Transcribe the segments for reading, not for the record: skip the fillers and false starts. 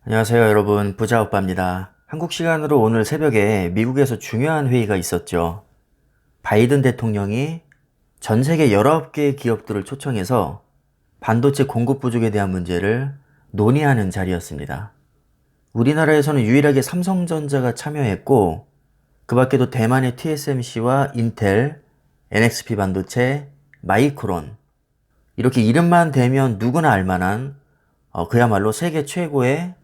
안녕하세요 여러분, 부자오빠입니다. 한국 시간으로 오늘 새벽에 미국에서 중요한 회의가 있었죠. 바이든 대통령이 전 세계 19개의 기업들을 초청해서 반도체 공급 부족에 대한 문제를 논의하는 자리였습니다. 우리나라에서는 유일하게 삼성전자가 참여했고, 그 밖에도 대만의 TSMC와 인텔, NXP 반도체, 마이크론, 이렇게 이름만 대면 누구나 알만한 그야말로 세계 최고의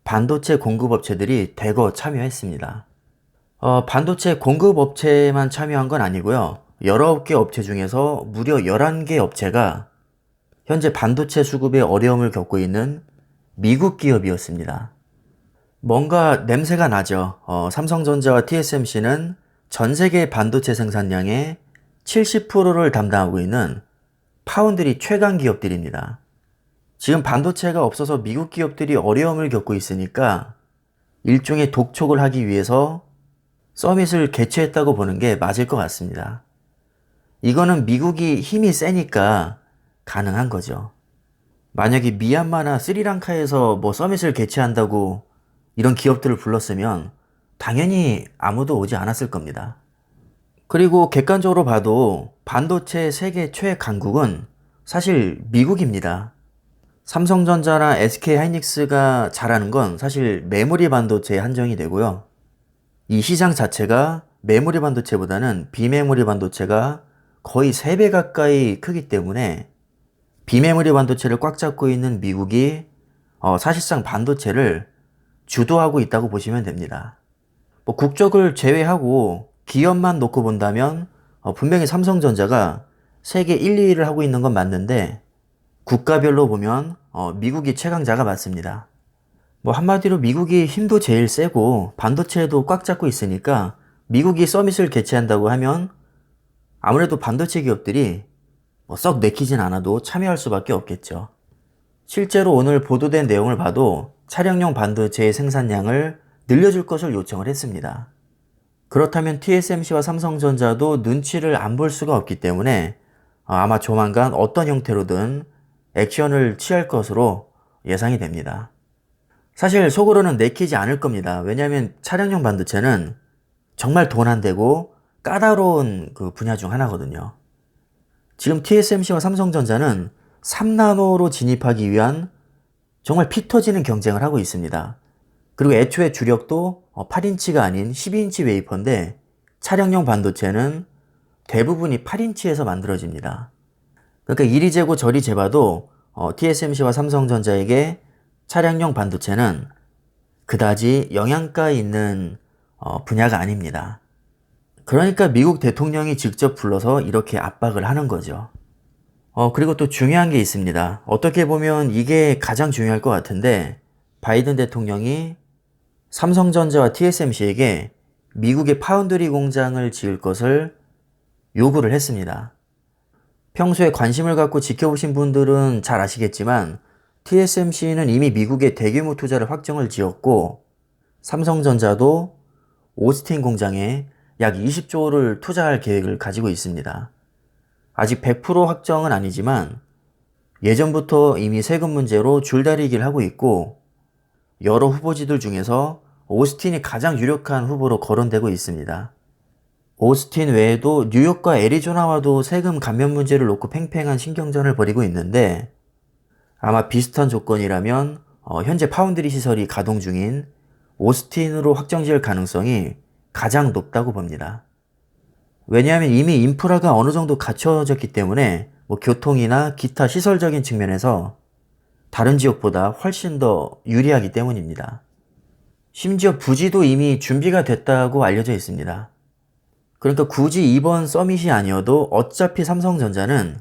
반도체 공급업체들이 대거 참여했습니다. 반도체 공급업체만 참여한 건 아니고요. 19개 업체 중에서 무려 11개 업체가 현재 반도체 수급에 어려움을 겪고 있는 미국 기업이었습니다. 뭔가 냄새가 나죠. 삼성전자와 TSMC는 전 세계 반도체 생산량의 70%를 담당하고 있는 파운드리 최강 기업들입니다. 지금 반도체가 없어서 미국 기업들이 어려움을 겪고 있으니까 일종의 독촉을 하기 위해서 서밋을 개최했다고 보는 게 맞을 것 같습니다. 이거는 미국이 힘이 세니까 가능한 거죠. 만약에 미얀마나 스리랑카에서 서밋을 개최한다고 이런 기업들을 불렀으면 당연히 아무도 오지 않았을 겁니다. 그리고 객관적으로 봐도 반도체 세계 최강국은 사실 미국입니다. 삼성전자나 SK하이닉스가 잘하는 건 사실 메모리 반도체에 한정이 되고요. 이 시장 자체가 메모리 반도체보다는 비메모리 반도체가 거의 3배 가까이 크기 때문에 비메모리 반도체를 꽉 잡고 있는 미국이 사실상 반도체를 주도하고 있다고 보시면 됩니다. 국적을 제외하고 기업만 놓고 본다면 분명히 삼성전자가 세계 1, 2위를 하고 있는 건 맞는데 국가별로 보면 미국이 최강자가 맞습니다. 한마디로 미국이 힘도 제일 세고 반도체도 꽉 잡고 있으니까 미국이 서밋을 개최한다고 하면 아무래도 반도체 기업들이 썩 내키진 않아도 참여할 수밖에 없겠죠. 실제로 오늘 보도된 내용을 봐도 차량용 반도체의 생산량을 늘려줄 것을 요청을 했습니다. 그렇다면 TSMC와 삼성전자도 눈치를 안 볼 수가 없기 때문에 아마 조만간 어떤 형태로든 액션을 취할 것으로 예상이 됩니다. 사실 속으로는 내키지 않을 겁니다. 왜냐하면 차량용 반도체는 정말 돈 안 되고 까다로운 그 분야 중 하나거든요. 지금 TSMC와 삼성전자는 3나노로 진입하기 위한 정말 피 터지는 경쟁을 하고 있습니다. 그리고 애초에 주력도 8인치가 아닌 12인치 웨이퍼인데 차량용 반도체는 대부분이 8인치에서 만들어집니다. 그러니까 이리 재고 저리 재봐도 TSMC와 삼성전자에게 차량용 반도체는 그다지 영양가 있는 분야가 아닙니다. 그러니까 미국 대통령이 직접 불러서 이렇게 압박을 하는 거죠. 그리고 또 중요한 게 있습니다. 어떻게 보면 이게 가장 중요할 것 같은데 바이든 대통령이 삼성전자와 TSMC에게 미국의 파운드리 공장을 지을 것을 요구를 했습니다. 평소에 관심을 갖고 지켜보신 분들은 잘 아시겠지만 TSMC는 이미 미국에 대규모 투자를 확정을 지었고 삼성전자도 오스틴 공장에 약 20조를 투자할 계획을 가지고 있습니다. 아직 100% 확정은 아니지만 예전부터 이미 세금 문제로 줄다리기를 하고 있고 여러 후보지들 중에서 오스틴이 가장 유력한 후보로 거론되고 있습니다. 오스틴 외에도 뉴욕과 애리조나와도 세금 감면 문제를 놓고 팽팽한 신경전을 벌이고 있는데 아마 비슷한 조건이라면 현재 파운드리 시설이 가동 중인 오스틴으로 확정지을 가능성이 가장 높다고 봅니다. 왜냐하면 이미 인프라가 어느 정도 갖춰졌기 때문에 교통이나 기타 시설적인 측면에서 다른 지역보다 훨씬 더 유리하기 때문입니다. 심지어 부지도 이미 준비가 됐다고 알려져 있습니다. 그러니까 굳이 이번 서밋이 아니어도 어차피 삼성전자는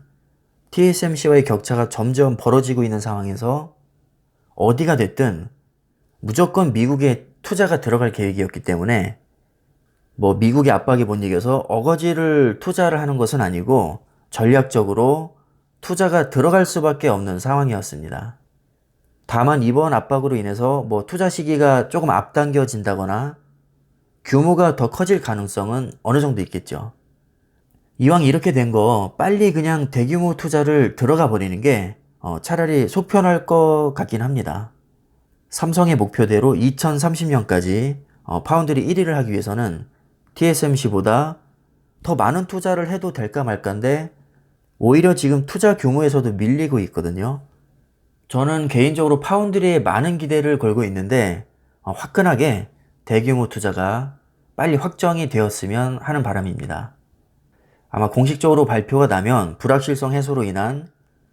TSMC와의 격차가 점점 벌어지고 있는 상황에서 어디가 됐든 무조건 미국에 투자가 들어갈 계획이었기 때문에 미국의 압박에 못 이겨서 어거지를 투자를 하는 것은 아니고 전략적으로 투자가 들어갈 수밖에 없는 상황이었습니다. 다만 이번 압박으로 인해서 투자 시기가 조금 앞당겨진다거나 규모가 더 커질 가능성은 어느 정도 있겠죠. 이왕 이렇게 된 거 빨리 그냥 대규모 투자를 들어가 버리는 게 차라리 속 편할 것 같긴 합니다. 삼성의 목표대로 2030년까지 파운드리 1위를 하기 위해서는 TSMC보다 더 많은 투자를 해도 될까 말까인데 오히려 지금 투자 규모에서도 밀리고 있거든요. 저는 개인적으로 파운드리에 많은 기대를 걸고 있는데 화끈하게 대규모 투자가 빨리 확정이 되었으면 하는 바람입니다. 아마 공식적으로 발표가 나면 불확실성 해소로 인한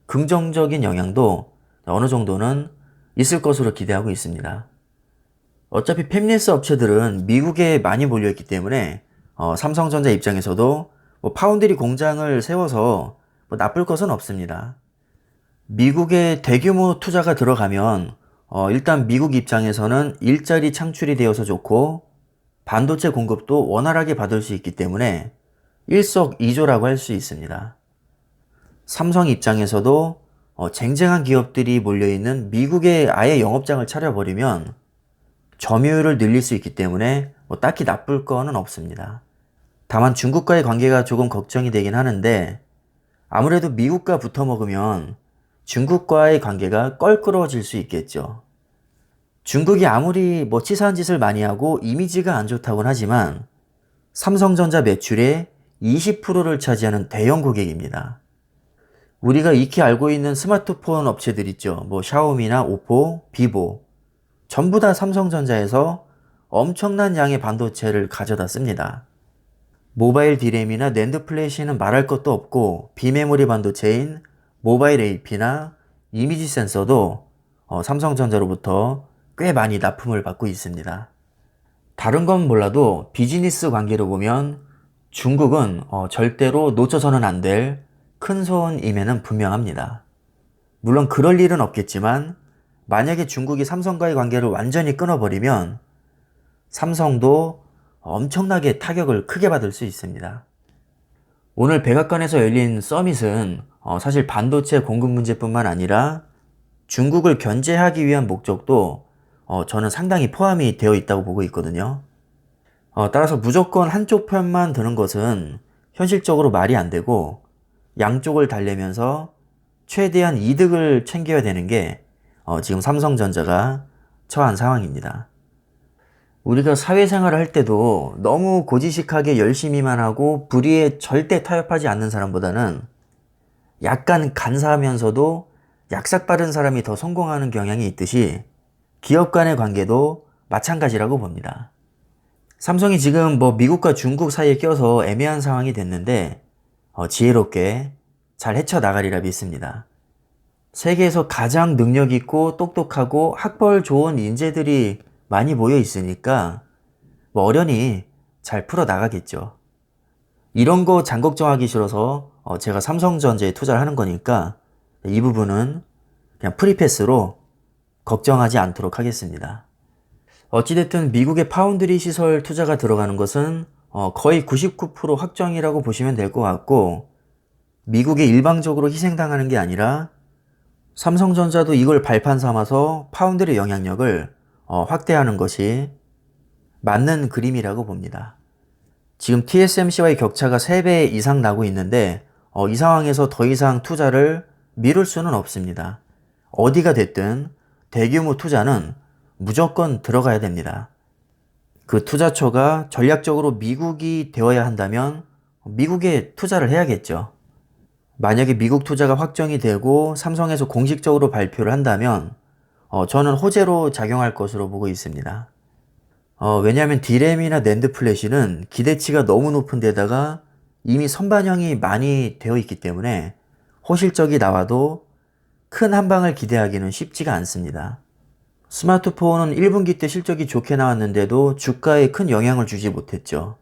긍정적인 영향도 어느 정도는 있을 것으로 기대하고 있습니다. 어차피 팹리스 업체들은 미국에 많이 몰려있기 때문에 삼성전자 입장에서도 파운드리 공장을 세워서 나쁠 것은 없습니다. 미국에 대규모 투자가 들어가면 일단 미국 입장에서는 일자리 창출이 되어서 좋고 반도체 공급도 원활하게 받을 수 있기 때문에 일석이조라고 할 수 있습니다. 삼성 입장에서도 쟁쟁한 기업들이 몰려있는 미국에 아예 영업장을 차려버리면 점유율을 늘릴 수 있기 때문에 딱히 나쁠 거는 없습니다. 다만 중국과의 관계가 조금 걱정이 되긴 하는데 아무래도 미국과 붙어 먹으면 중국과의 관계가 껄끄러워질 수 있겠죠. 중국이 아무리 치사한 짓을 많이 하고 이미지가 안 좋다고는 하지만 삼성전자 매출의 20%를 차지하는 대형 고객입니다. 우리가 익히 알고 있는 스마트폰 업체들 있죠. 샤오미나 오포, 비보 전부 다 삼성전자에서 엄청난 양의 반도체를 가져다 씁니다. 모바일 디램이나 낸드 플래시는 말할 것도 없고 비메모리 반도체인 모바일 AP나 이미지 센서도 삼성전자로부터 꽤 많이 납품을 받고 있습니다. 다른 건 몰라도 비즈니스 관계로 보면 중국은 절대로 놓쳐서는 안 될 큰 손임에는 분명합니다. 물론 그럴 일은 없겠지만 만약에 중국이 삼성과의 관계를 완전히 끊어버리면 삼성도 엄청나게 타격을 크게 받을 수 있습니다. 오늘 백악관에서 열린 서밋은 사실 반도체 공급 문제뿐만 아니라 중국을 견제하기 위한 목적도 저는 상당히 포함이 되어 있다고 보고 있거든요. 따라서 무조건 한쪽 편만 드는 것은 현실적으로 말이 안 되고 양쪽을 달래면서 최대한 이득을 챙겨야 되는 게 지금 삼성전자가 처한 상황입니다. 우리가 사회생활을 할 때도 너무 고지식하게 열심히만 하고 불의에 절대 타협하지 않는 사람보다는 약간 간사하면서도 약삭 빠른 사람이 더 성공하는 경향이 있듯이 기업 간의 관계도 마찬가지라고 봅니다. 삼성이 지금 미국과 중국 사이에 껴서 애매한 상황이 됐는데 지혜롭게 잘 헤쳐나가리라 믿습니다. 세계에서 가장 능력 있고 똑똑하고 학벌 좋은 인재들이 많이 모여 있으니까 어련히 잘 풀어나가겠죠. 이런 거 장 걱정하기 싫어서 제가 삼성전자에 투자를 하는 거니까 이 부분은 그냥 프리패스로 걱정하지 않도록 하겠습니다. 어찌됐든 미국의 파운드리 시설 투자가 들어가는 것은 거의 99% 확정이라고 보시면 될 것 같고 미국에 일방적으로 희생당하는 게 아니라 삼성전자도 이걸 발판 삼아서 파운드리 영향력을 확대하는 것이 맞는 그림이라고 봅니다. 지금 TSMC와의 격차가 3배 이상 나고 있는데 이 상황에서 더 이상 투자를 미룰 수는 없습니다. 어디가 됐든 대규모 투자는 무조건 들어가야 됩니다. 그 투자처가 전략적으로 미국이 되어야 한다면 미국에 투자를 해야겠죠. 만약에 미국 투자가 확정이 되고 삼성에서 공식적으로 발표를 한다면 저는 호재로 작용할 것으로 보고 있습니다. 왜냐하면 디램이나 낸드 플래시는 기대치가 너무 높은 데다가 이미 선반영이 많이 되어 있기 때문에 호실적이 나와도 큰 한방을 기대하기는 쉽지가 않습니다. 스마트폰은 1분기 때 실적이 좋게 나왔는데도 주가에 큰 영향을 주지 못했죠.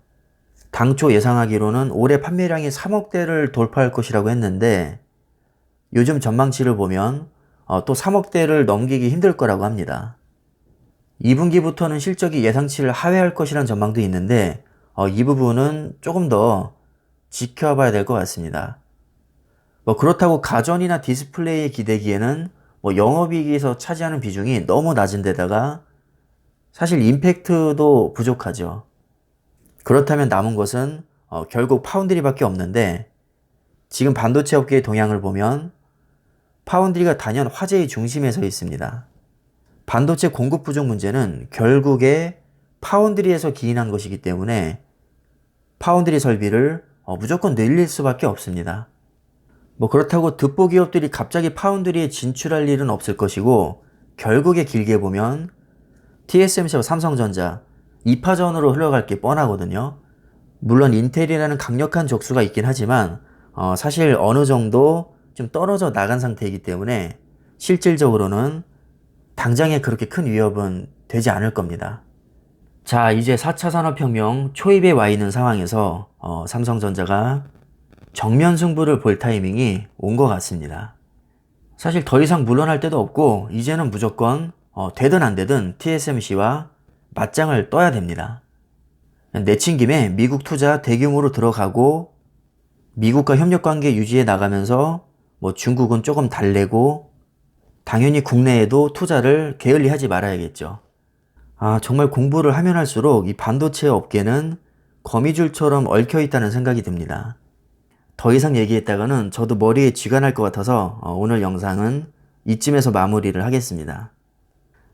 당초 예상하기로는 올해 판매량이 3억 대를 돌파할 것이라고 했는데 요즘 전망치를 보면 또 3억 대를 넘기기 힘들 거라고 합니다. 2분기부터는 실적이 예상치를 하회할 것이란 전망도 있는데 이 부분은 조금 더 지켜봐야 될 것 같습니다. 그렇다고 가전이나 디스플레이에 기대기에는 영업이익에서 차지하는 비중이 너무 낮은 데다가 사실 임팩트도 부족하죠. 그렇다면 남은 것은 결국 파운드리밖에 없는데 지금 반도체 업계의 동향을 보면 파운드리가 단연 화제의 중심에 서 있습니다. 반도체 공급 부족 문제는 결국에 파운드리에서 기인한 것이기 때문에 파운드리 설비를 무조건 늘릴 수밖에 없습니다. 뭐 그렇다고 득보 기업들이 갑자기 파운드리에 진출할 일은 없을 것이고, 결국에 길게 보면 TSMC와 삼성전자 2파전으로 흘러갈 게 뻔하거든요. 물론 인텔이라는 강력한 적수가 있긴 하지만 사실 어느 정도 좀 떨어져 나간 상태이기 때문에 실질적으로는 당장에 그렇게 큰 위협은 되지 않을 겁니다. 자, 이제 4차 산업혁명 초입에 와 있는 상황에서 삼성전자가 정면 승부를 볼 타이밍이 온 것 같습니다. 사실 더 이상 물러날 데도 없고 이제는 무조건 되든 안 되든 TSMC와 맞짱을 떠야 됩니다. 내친 김에 미국 투자 대규모로 들어가고 미국과 협력관계 유지해 나가면서 뭐 중국은 조금 달래고 당연히 국내에도 투자를 게을리하지 말아야겠죠. 정말 공부를 하면 할수록 이 반도체 업계는 거미줄처럼 얽혀 있다는 생각이 듭니다. 더 이상 얘기했다가는 저도 머리에 쥐가 날 것 같아서 오늘 영상은 이쯤에서 마무리를 하겠습니다.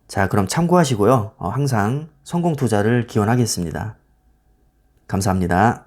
자, 그럼 참고하시고요. 항상 성공 투자를 기원하겠습니다. 감사합니다.